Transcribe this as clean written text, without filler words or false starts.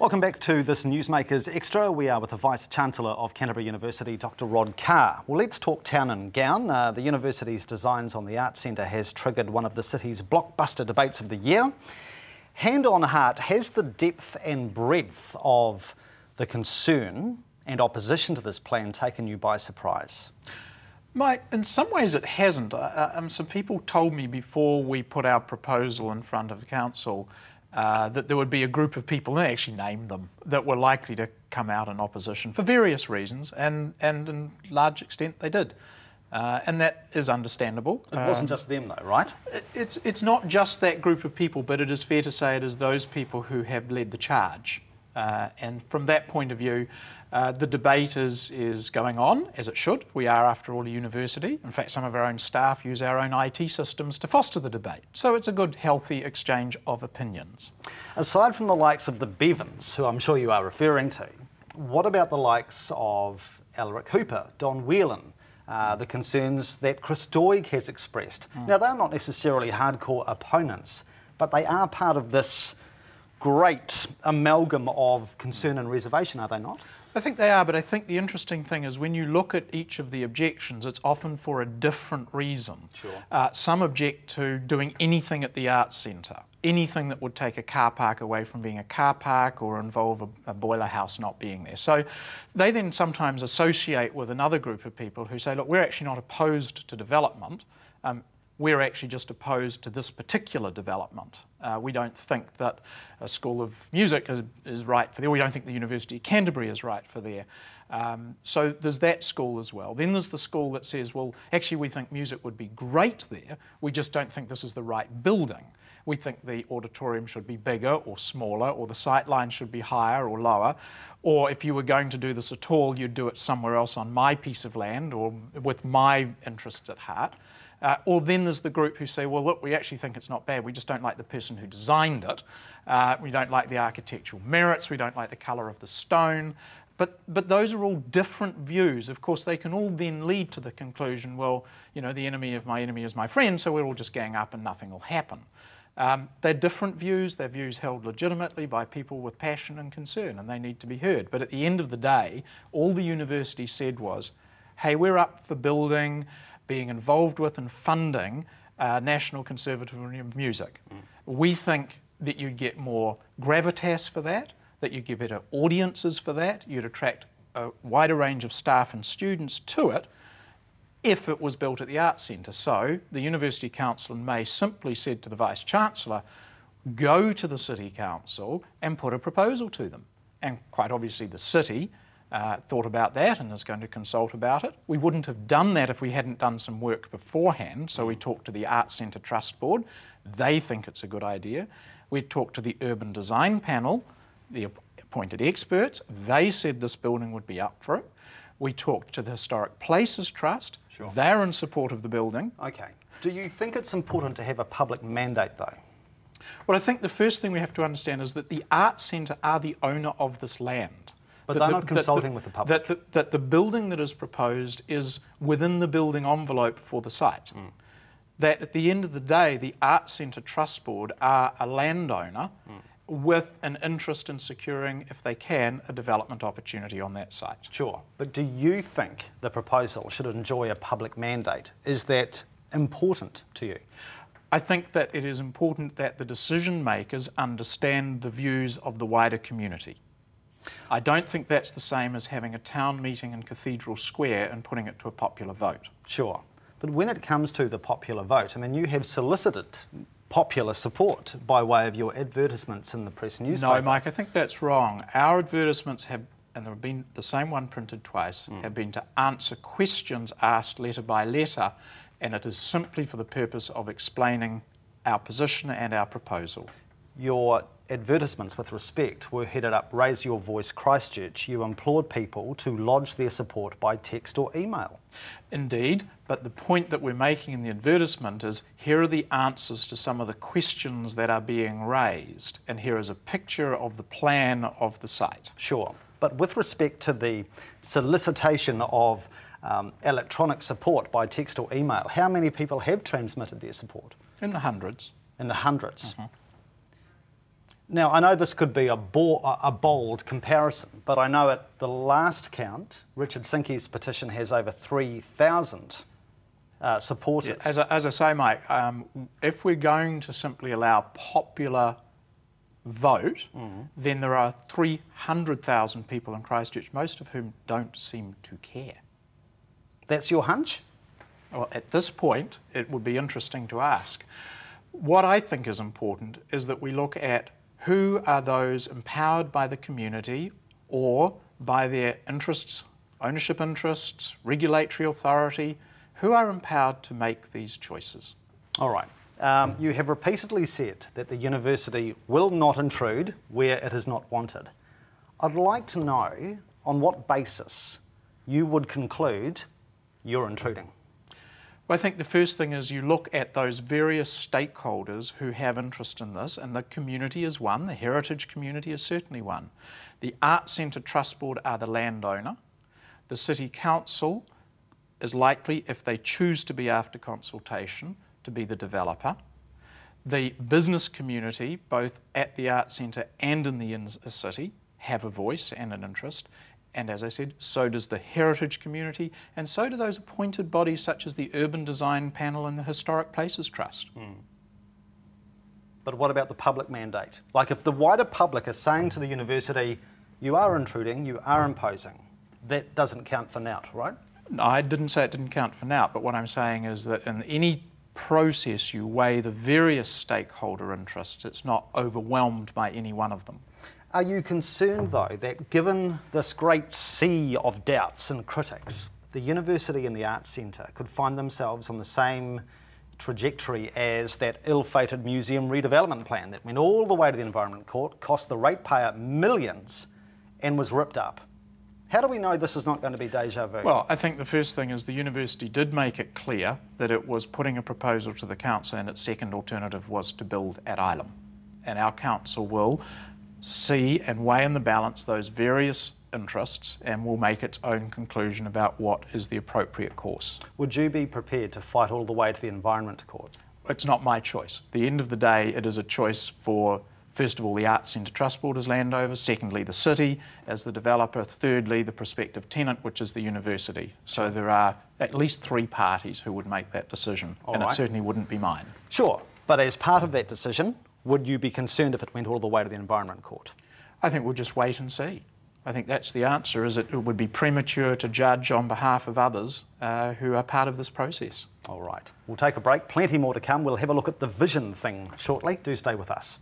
Welcome back to this NewsMakers Extra. We are with the Vice-Chancellor of Canterbury University, Dr. Carr. Well, let's talk town and gown. The university's Designs on the Arts Centre has triggered one of the city's blockbuster debates of the year. Hand on heart, has the depth and breadth of the concern and opposition to this plan taken you by surprise? Mike, in some ways it hasn't. Some people told me before we put our proposal in front of the council that there would be a group of people, and they actually named them, that were likely to come out in opposition for various reasons, and in large extent they did. And that is understandable. It wasn't just them though, right? It's not just that group of people, but it is fair to say it is those people who have led the charge. And from that point of view, the debate is going on, as it should. We are, after all, a university. In fact, some of our own staff use our own IT systems to foster the debate. So it's a good, healthy exchange of opinions. Aside from the likes of the Bevans, who I'm sure you are referring to, what about the likes of Alaric Hooper, Don Whelan, the concerns that Chris Doig has expressed? Now, they're not necessarily hardcore opponents, but they are part of this great amalgam of concern and reservation, are they not? I think they are, but I think the interesting thing is when you look at each of the objections, it's often for a different reason. Sure. Some object to doing anything at the Arts Centre, anything that would take a car park away from being a car park or involve a boiler house not being there. So they then sometimes associate with another group of people who say, look, we're actually not opposed to development. We're actually just opposed to this particular development. We don't think that a school of music is right for there. We don't think the University of Canterbury is right for there. So there's that school as well. Then there's the school that says, well, actually we think music would be great there. We just don't think this is the right building. We think the auditorium should be bigger or smaller, or the sight line should be higher or lower. Or if you were going to do this at all, you'd do it somewhere else on my piece of land or with my interests at heart. Or then there's the group who say, well, look, we actually think it's not bad. We just don't like the person who designed it. We don't like the architectural merits. We don't like the colour of the stone. But those are all different views. Of course, they can all then lead to the conclusion, well, you know, the enemy of my enemy is my friend, so we'll all just gang up and nothing will happen. They're different views. They're views held legitimately by people with passion and concern, and they need to be heard. But at the end of the day, all the university said was, hey, we're up for building, being involved with and funding National Conservatory of Music. We think that you'd get more gravitas for that you'd get better audiences for that, you'd attract a wider range of staff and students to it if it was built at the Arts Centre. So the University Council in May simply said to the Vice-Chancellor, go to the City Council and put a proposal to them. And quite obviously the City thought about that and is going to consult about it. We wouldn't have done that if we hadn't done some work beforehand, so we talked to the Arts Centre Trust Board. They think it's a good idea. We talked to the Urban Design Panel, the appointed experts. They said this building would be up for it. We talked to the Historic Places Trust. Sure. They're in support of the building. Okay. Do you think it's important to have a public mandate though? Well, I think the first thing we have to understand is that the Arts Centre are the owner of this land. But they're not consulting with the public. That the building that is proposed is within the building envelope for the site. That at the end of the day, the Arts Centre Trust Board are a landowner with an interest in securing, if they can, a development opportunity on that site. Sure. But do you think the proposal should enjoy a public mandate? Is that important to you? I think that it is important that the decision makers understand the views of the wider community. I don't think that's the same as having a town meeting in Cathedral Square and putting it to a popular vote. Sure. But when it comes to the popular vote, I mean, you have solicited popular support by way of your advertisements in the press newspaper. No, Mike, I think that's wrong. Our advertisements have, and there have been the same one printed twice, have been to answer questions asked letter by letter, and it is simply for the purpose of explaining our position and our proposal. Your advertisements, with respect, were headed up Raise Your Voice Christchurch. You implored people to lodge their support by text or email. Indeed, but the point that we're making in the advertisement is here are the answers to some of the questions that are being raised, and here is a picture of the plan of the site. Sure, but with respect to the solicitation of electronic support by text or email, how many people have transmitted their support? In the hundreds. In the hundreds? Now, I know this could be a bold comparison, but I know at the last count, Richard Sinke's petition has over 3,000 supporters. Yeah, as I say, Mike, if we're going to simply allow popular vote, then there are 300,000 people in Christchurch, most of whom don't seem to care. That's your hunch? Well, at this point, it would be interesting to ask. What I think is important is that we look at who are those empowered by the community or by their interests, ownership interests, regulatory authority, who are empowered to make these choices. All right. You have repeatedly said that the university will not intrude where it is not wanted. I'd like to know on what basis you would conclude you're intruding. Well, I think the first thing is you look at those various stakeholders who have interest in this, and the community is one, the heritage community is certainly one. The Arts Centre Trust Board are the landowner. The City Council is likely, if they choose to be after consultation, to be the developer. The business community, both at the Arts Centre and in the inner city, have a voice and an interest. And as I said, so does the heritage community, and so do those appointed bodies such as the Urban Design Panel and the Historic Places Trust. But what about the public mandate? Like if the wider public is saying to the university, you are intruding, you are imposing, that doesn't count for now, right? No, I didn't say it didn't count for now, but what I'm saying is that in any process you weigh the various stakeholder interests. It's not overwhelmed by any one of them. Are you concerned, though, that given this great sea of doubts and critics, the university and the Arts Centre could find themselves on the same trajectory as that ill-fated museum redevelopment plan that went all the way to the Environment Court, cost the ratepayer millions and was ripped up? How do we know this is not going to be déjà vu? Well, I think the first thing is the university did make it clear that it was putting a proposal to the council, and its second alternative was to build at Ilam. And our council will see and weigh in the balance those various interests and will make its own conclusion about what is the appropriate course. Would you be prepared to fight all the way to the Environment Court? It's not my choice. At the end of the day, it is a choice for, first of all, the Arts Centre Trust Board as landowner, secondly, the city as the developer, thirdly, the prospective tenant, which is the university. So there are at least three parties who would make that decision, and it certainly wouldn't be mine. Sure, but as part of that decision, would you be concerned if it went all the way to the Environment Court? I think we'll just wait and see. I think that's the answer, is it would be premature to judge on behalf of others who are part of this process. All right, we'll take a break. Plenty more to come. We'll have a look at the vision thing shortly. Do stay with us.